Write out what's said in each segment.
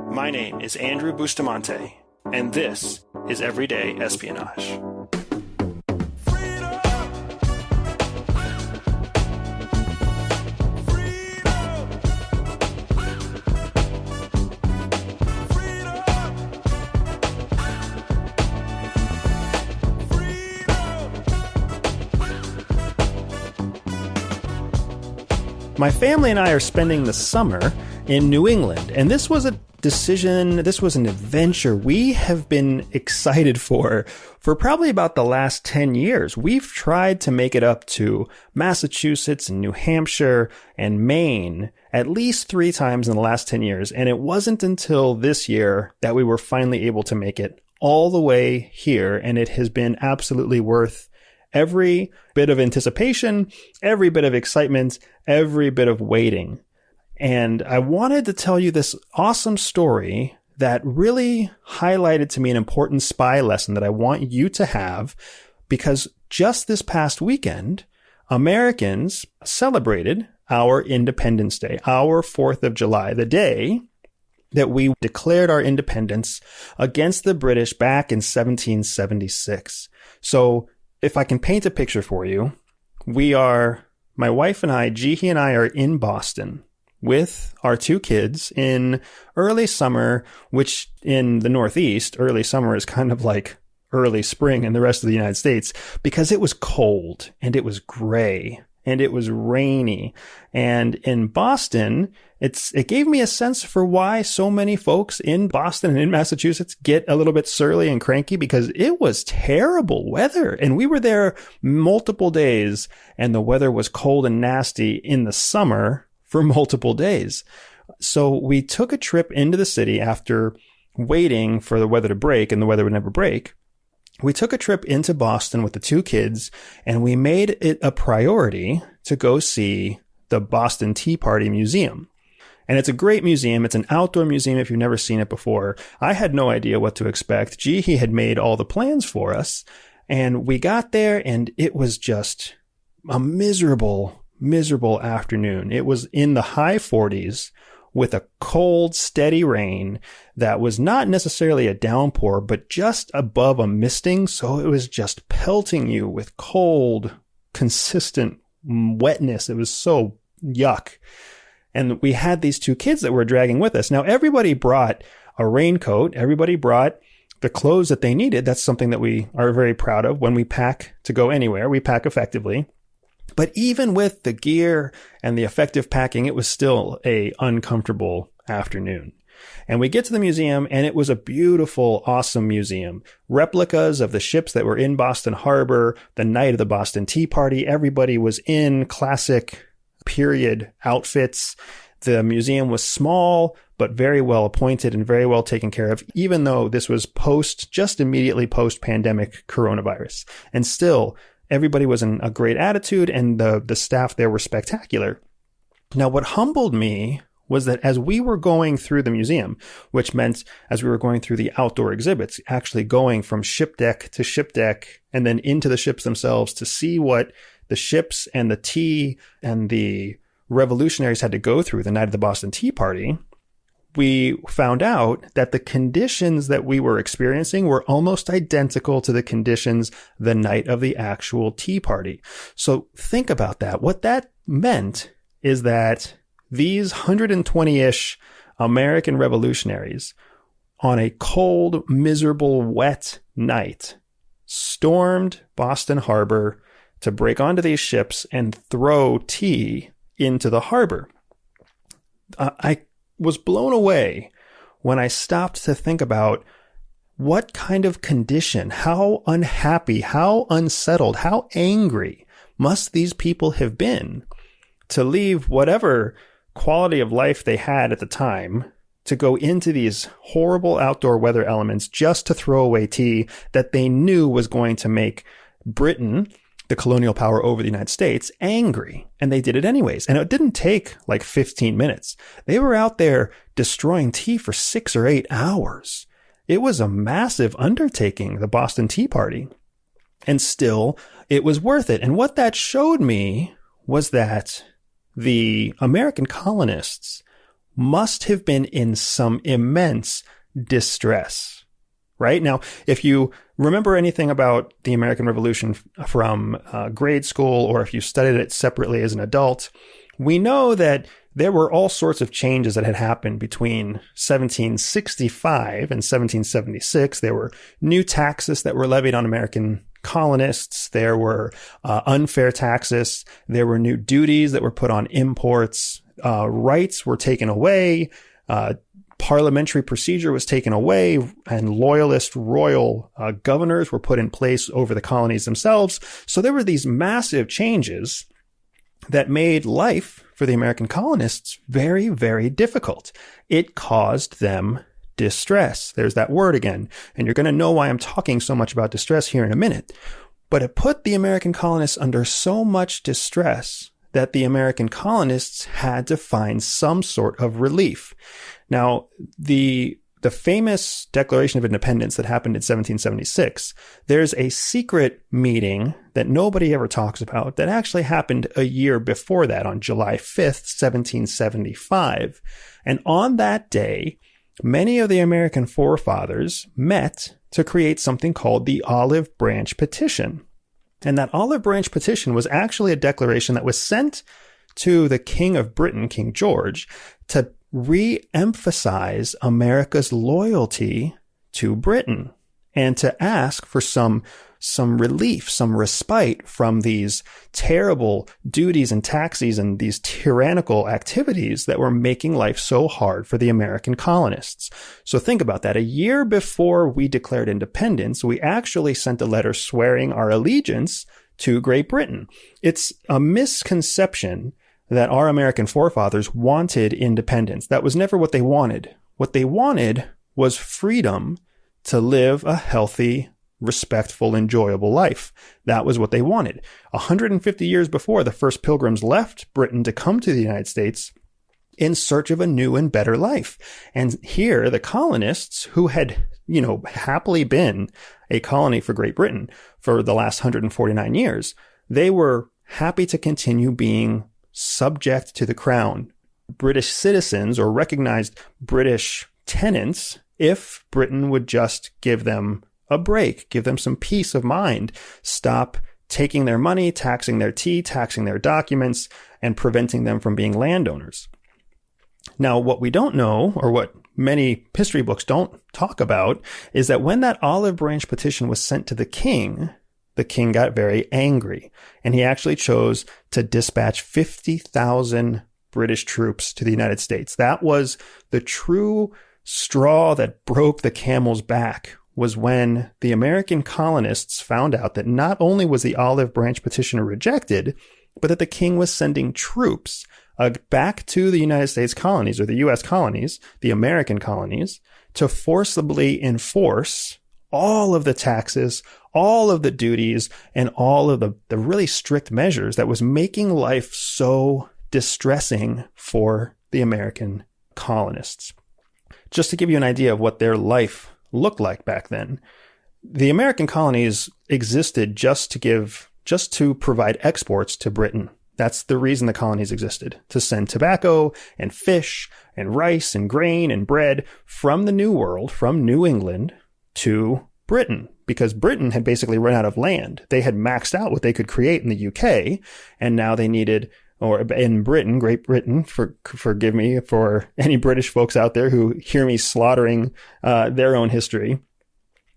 My name is Andrew Bustamante, and this is Everyday Espionage. My family and I are spending the summer in New England, and this was a decision, this was an adventure we have been excited for probably about the last 10 years. We've tried to make it up to Massachusetts and New Hampshire and Maine at least 3 times in the last 10 years, and it wasn't until this year that we were finally able to make it all the way here, and it has been absolutely worth every bit of anticipation, every bit of excitement, every bit of waiting. And I wanted to tell you this awesome story that really highlighted to me an important spy lesson that I want you to have, because just this past weekend, Americans celebrated our Independence Day, our 4th of July, the day that we declared our independence against the British back in 1776. So if I can paint a picture for you, my wife and I, Jihi and I, are in Boston with our 2 kids in early summer, which in the Northeast, early summer is kind of like early spring in the rest of the United States, because it was cold and it was gray and it was rainy. And in Boston, it gave me a sense for why so many folks in Boston and in Massachusetts get a little bit surly and cranky, because it was terrible weather. And we were there multiple days and the weather was cold and nasty in the summer for multiple days. So we took a trip into the city after waiting for the weather to break, and the weather would never break. We took a trip into Boston with the 2 kids, and we made it a priority to go see the Boston Tea Party Museum. And it's a great museum. It's an outdoor museum if you've never seen it before. I had no idea what to expect. Jihi had made all the plans for us, and we got there, and it was just a miserable afternoon. It was in the high 40s with a cold, steady rain that was not necessarily a downpour, but just above a misting. So it was just pelting you with cold, consistent wetness. It was so yuck. And we had these 2 kids that were dragging with us. Now, everybody brought a raincoat. Everybody brought the clothes that they needed. That's something that we are very proud of. When we pack to go anywhere, we pack effectively. But even with the gear and the effective packing, it was still a uncomfortable afternoon. And we get to the museum, and it was a beautiful, awesome museum. Replicas of the ships that were in Boston Harbor, the night of the Boston Tea Party. Everybody was in classic period outfits. The museum was small, but very well appointed and very well taken care of, even though this was just immediately post-pandemic coronavirus. And still, everybody was in a great attitude, and the staff there were spectacular. Now, what humbled me was that as we were going through the museum, which meant as we were going through the outdoor exhibits, actually going from ship deck to ship deck and then into the ships themselves to see what the ships and the tea and the revolutionaries had to go through the night of the Boston Tea Party, we found out that the conditions that we were experiencing were almost identical to the conditions the night of the actual Tea Party. So think about that. What that meant is that these 120-ish American revolutionaries on a cold, miserable, wet night stormed Boston Harbor to break onto these ships and throw tea into the harbor. I was blown away when I stopped to think about what kind of condition, how unhappy, how unsettled, how angry must these people have been to leave whatever quality of life they had at the time to go into these horrible outdoor weather elements just to throw away tea that they knew was going to make Britain, the colonial power over the United States, angry. And they did it anyways. And it didn't take like 15 minutes. They were out there destroying tea for 6 or 8 hours. It was a massive undertaking, the Boston Tea Party. And still, it was worth it. And what that showed me was that the American colonists must have been in some immense distress, right? Now, if you remember anything about the American Revolution from grade school, or if you studied it separately as an adult, we know that there were all sorts of changes that had happened between 1765 and 1776. There were new taxes that were levied on American colonists. There were unfair taxes. There were new duties that were put on imports. Rights were taken away. Parliamentary procedure was taken away, and loyalist royal governors were put in place over the colonies themselves. So there were these massive changes that made life for the American colonists very, very difficult. It caused them distress. There's that word again. And you're going to know why I'm talking so much about distress here in a minute. But it put the American colonists under so much distress that the American colonists had to find some sort of relief. Now, the famous Declaration of Independence that happened in 1776, there's a secret meeting that nobody ever talks about that actually happened a year before that, on July 5th, 1775. And on that day, many of the American forefathers met to create something called the Olive Branch Petition. And that Olive Branch Petition was actually a declaration that was sent to the King of Britain, King George, to re-emphasize America's loyalty to Britain and to ask for some relief, some respite from these terrible duties and taxes and these tyrannical activities that were making life so hard for the American colonists. So think about that. A year before we declared independence, we actually sent a letter swearing our allegiance to Great Britain. It's a misconception that our American forefathers wanted independence. That was never what they wanted. What they wanted was freedom to live a healthy, respectful, enjoyable life. That was what they wanted. 150 years before, the first pilgrims left Britain to come to the United States in search of a new and better life. And here, the colonists, who had, happily been a colony for Great Britain for the last 149 years, they were happy to continue being subject to the crown, British citizens, or recognized British tenants, if Britain would just give them a break, give them some peace of mind, stop taking their money, taxing their tea, taxing their documents, and preventing them from being landowners. Now, what we don't know, or what many history books don't talk about, is that when that Olive Branch Petition was sent to the king got very angry, and he actually chose to dispatch 50,000 British troops to the United States. That was the true straw that broke the camel's back, was when the American colonists found out that not only was the Olive Branch Petition rejected, but that the king was sending troops back to the United States colonies, or the U.S. colonies, the American colonies, to forcibly enforce all of the taxes, all of the duties, and all of the really strict measures that was making life so distressing for the American colonists. Just to give you an idea of what their life looked like back then, the American colonies existed just to provide exports to Britain. That's the reason the colonies existed, to send tobacco and fish and rice and grain and bread from the New World, from New England, to Britain, because Britain had basically run out of land. They had maxed out what they could create in the UK, and now they needed, or in Britain, Great Britain, forgive me for any British folks out there who hear me slaughtering their own history.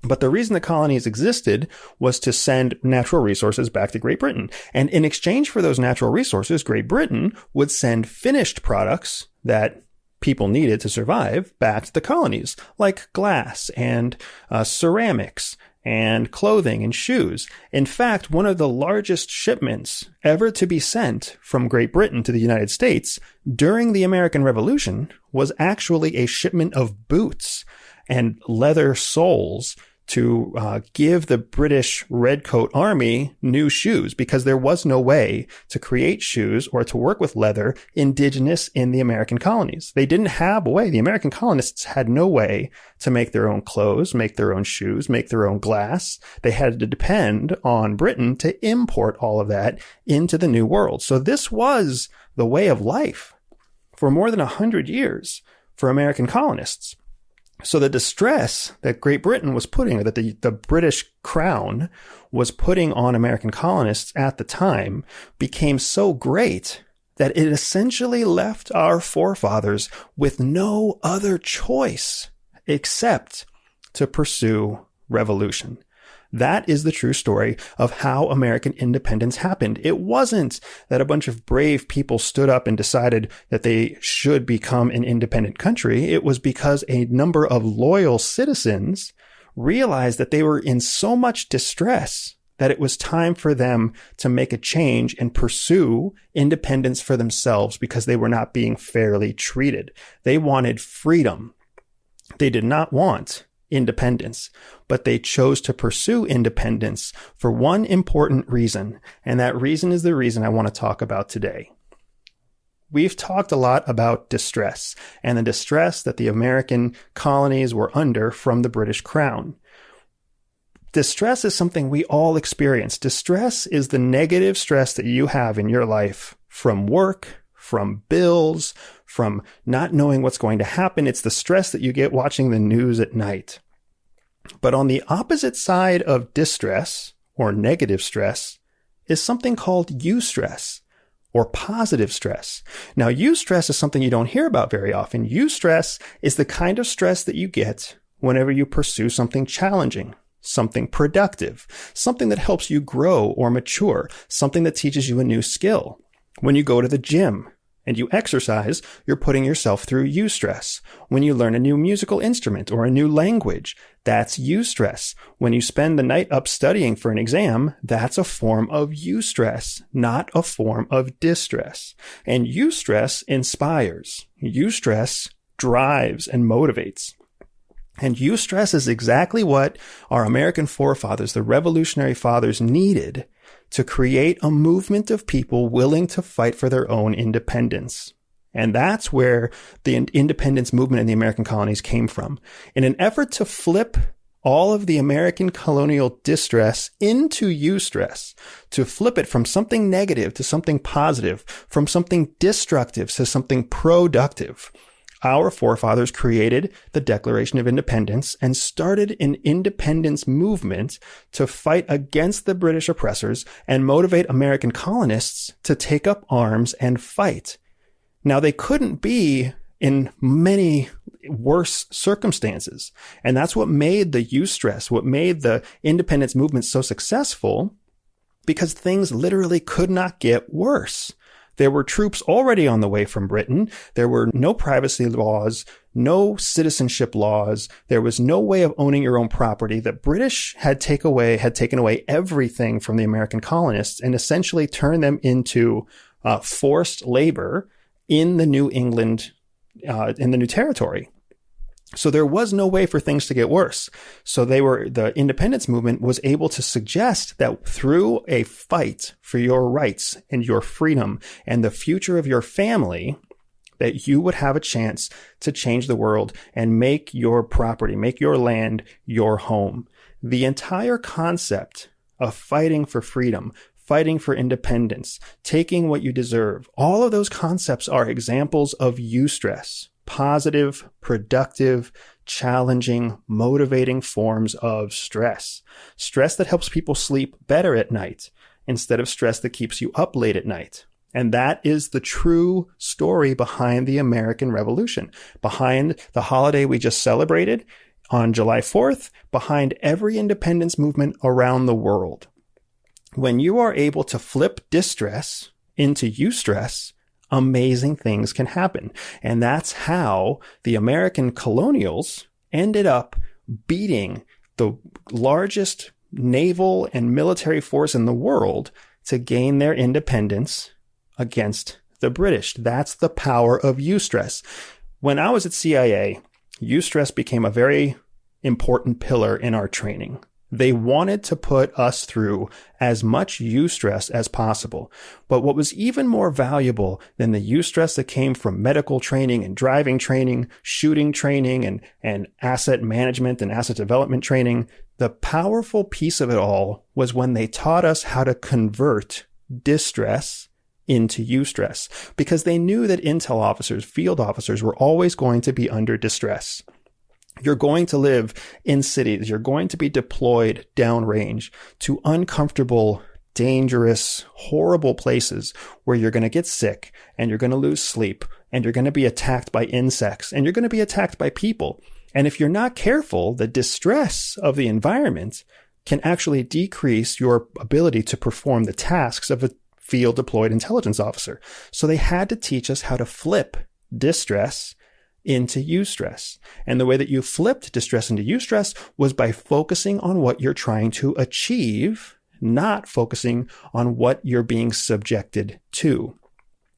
But the reason the colonies existed was to send natural resources back to Great Britain. And in exchange for those natural resources, Great Britain would send finished products that people needed to survive back to the colonies, like glass and ceramics and clothing and shoes. In fact, one of the largest shipments ever to be sent from Great Britain to the United States during the American Revolution was actually a shipment of boots and leather soles to give the British Redcoat Army new shoes, because there was no way to create shoes or to work with leather indigenous in the American colonies. They didn't have a way. The American colonists had no way to make their own clothes, make their own shoes, make their own glass. They had to depend on Britain to import all of that into the New World. So this was the way of life for more than 100 years for American colonists. So the distress that Great Britain was putting, or that the British crown was putting on American colonists at the time, became so great that it essentially left our forefathers with no other choice except to pursue revolution. That is the true story of how American independence happened. It wasn't that a bunch of brave people stood up and decided that they should become an independent country. It was because a number of loyal citizens realized that they were in so much distress that it was time for them to make a change and pursue independence for themselves because they were not being fairly treated. They wanted freedom. They did not want independence, but they chose to pursue independence for one important reason, and that reason is the reason I want to talk about today. We've talked a lot about distress and the distress that the American colonies were under from the British Crown. Distress is something we all experience. Distress is the negative stress that you have in your life from work, from bills, from not knowing what's going to happen. It's the stress that you get watching the news at night. But on the opposite side of distress, or negative stress, is something called eustress, or positive stress. Now, eustress is something you don't hear about very often. Eustress is the kind of stress that you get whenever you pursue something challenging, something productive, something that helps you grow or mature, something that teaches you a new skill. When you go to the gym and you exercise, you're putting yourself through eustress. When you learn a new musical instrument or a new language, that's eustress. When you spend the night up studying for an exam, that's a form of eustress, not a form of distress. And eustress inspires. Eustress drives and motivates. And eustress is exactly what our American forefathers, the Revolutionary Fathers, needed to create a movement of people willing to fight for their own independence. And that's where the independence movement in the American colonies came from. In an effort to flip all of the American colonial distress into eustress, to flip it from something negative to something positive, from something destructive to something productive, our forefathers created the Declaration of Independence and started an independence movement to fight against the British oppressors and motivate American colonists to take up arms and fight. Now, they couldn't be in many worse circumstances. And that's what made the eustress, what made the independence movement so successful, because things literally could not get worse. There were troops already on the way from Britain. There were no privacy laws, no citizenship laws. There was no way of owning your own property. The British had taken away everything from the American colonists and essentially turned them into forced labor in the New England, in the new territory. So there was no way for things to get worse. So the independence movement was able to suggest that through a fight for your rights and your freedom and the future of your family, that you would have a chance to change the world and make your property, make your land your home. The entire concept of fighting for freedom, fighting for independence, taking what you deserve, all of those concepts are examples of eustress. Positive, productive, challenging, motivating forms of stress. Stress that helps people sleep better at night instead of stress that keeps you up late at night. And that is the true story behind the American Revolution, behind the holiday we just celebrated on July 4th, behind every independence movement around the world. When you are able to flip distress into eustress, amazing things can happen. And that's how the American colonials ended up beating the largest naval and military force in the world to gain their independence against the British. That's the power of eustress. When I was at CIA, eustress became a very important pillar in our training. They wanted to put us through as much eustress as possible. But what was even more valuable than the eustress that came from medical training and driving training, shooting training, and asset management and asset development training, the powerful piece of it all was when they taught us how to convert distress into eustress because they knew that intel officers, field officers were always going to be under distress. You're going to live in cities. You're going to be deployed downrange to uncomfortable, dangerous, horrible places where you're going to get sick and you're going to lose sleep and you're going to be attacked by insects and you're going to be attacked by people. And if you're not careful, the distress of the environment can actually decrease your ability to perform the tasks of a field deployed intelligence officer. So they had to teach us how to flip distress into eustress. And the way that you flipped distress into eustress was by focusing on what you're trying to achieve, not focusing on what you're being subjected to.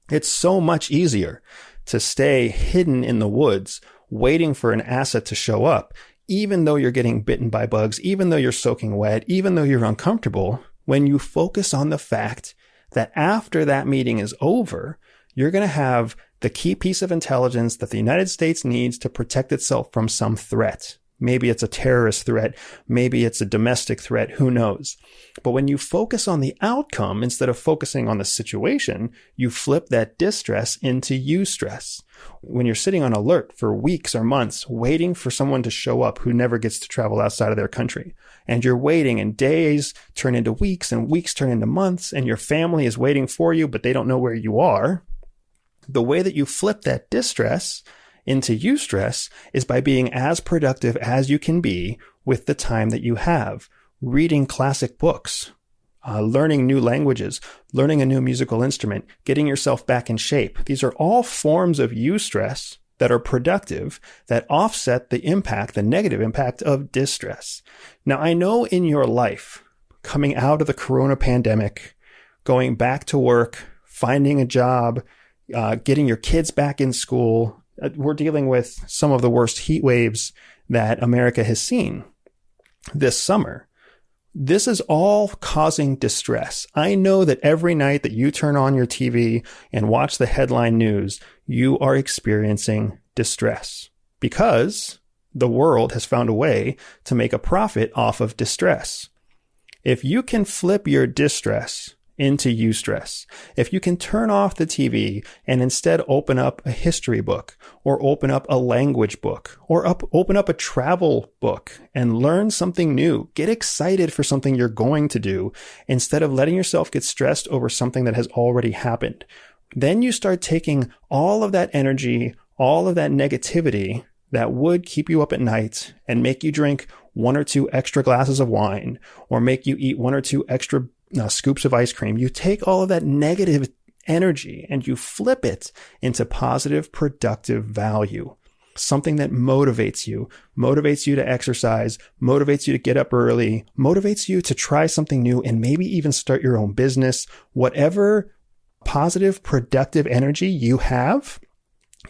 It's so much easier to stay hidden in the woods, waiting for an asset to show up, even though you're getting bitten by bugs, even though you're soaking wet, even though you're uncomfortable, when you focus on the fact that after that meeting is over, you're going to have the key piece of intelligence that the United States needs to protect itself from some threat. Maybe it's a terrorist threat. Maybe it's a domestic threat. Who knows? But when you focus on the outcome instead of focusing on the situation, you flip that distress into eustress. When you're sitting on alert for weeks or months, waiting for someone to show up who never gets to travel outside of their country, and you're waiting and days turn into weeks and weeks turn into months, and your family is waiting for you, but they don't know where you are, the way that you flip that distress into eustress is by being as productive as you can be with the time that you have. Reading classic books, learning new languages, learning a new musical instrument, getting yourself back in shape. These are all forms of eustress that are productive, that offset the impact, the negative impact of distress. Now, I know in your life, coming out of the corona pandemic, going back to work, finding a job, getting your kids back in school, we're dealing with some of the worst heat waves that America has seen this summer. This is all causing distress. I know that every night that you turn on your TV and watch the headline news, you are experiencing distress because the world has found a way to make a profit off of distress. If you can flip your distress into eustress, if you can turn off the TV and instead open up a history book or open up a language book or open up a travel book and learn something new, get excited for something you're going to do instead of letting yourself get stressed over something that has already happened, then you start taking all of that energy, all of that negativity that would keep you up at night and make you drink 1 or 2 extra glasses of wine or make you eat 1 or 2 extra scoops of ice cream. You take all of that negative energy and you flip it into positive, productive value. Something that motivates you to exercise, motivates you to get up early, motivates you to try something new and maybe even start your own business. Whatever positive, productive energy you have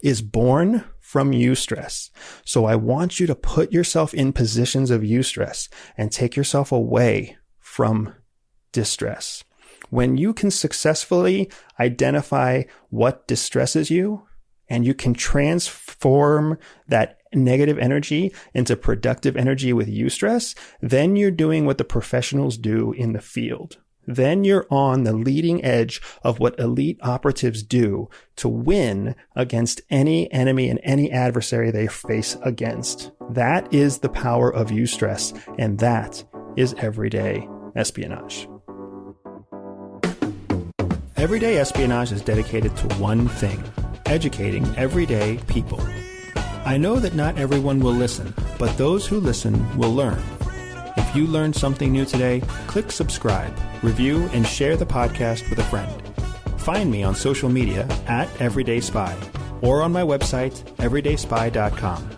is born from eustress. So I want you to put yourself in positions of eustress and take yourself away from distress. When you can successfully identify what distresses you and you can transform that negative energy into productive energy with eustress, then you're doing what the professionals do in the field. Then you're on the leading edge of what elite operatives do to win against any enemy and any adversary they face against. That is the power of eustress, and that is everyday espionage. Everyday Espionage is dedicated to one thing: educating everyday people. I know that not everyone will listen, but those who listen will learn. If you learned something new today, click subscribe, review, and share the podcast with a friend. Find me on social media at Everyday Spy or on my website, everydayspy.com.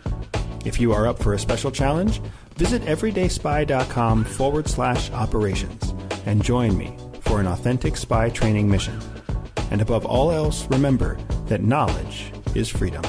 If you are up for a special challenge, visit everydayspy.com/operations and join me for an authentic spy training mission. And above all else, remember that knowledge is freedom.